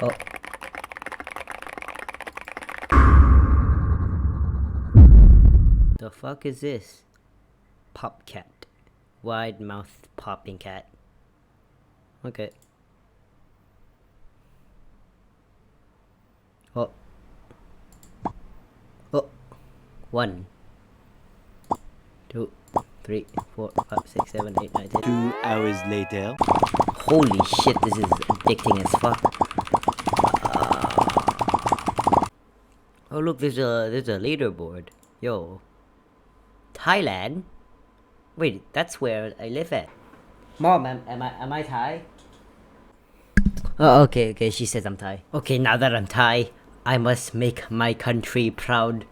Oh. The fuck is this? Pop cat. Wide mouth popping cat. Okay. Oh. Oh. 1, 2, 3, 4, 5, 6, 7, 8, 9, 10. 2 hours later. Holy shit, this is addicting as fuck. Oh look, there's a leaderboard. Yo. Thailand? Wait, that's where I live at. Mom, am I Thai? Oh, okay, she says I'm Thai. Okay, now that I'm Thai, I must make my country proud.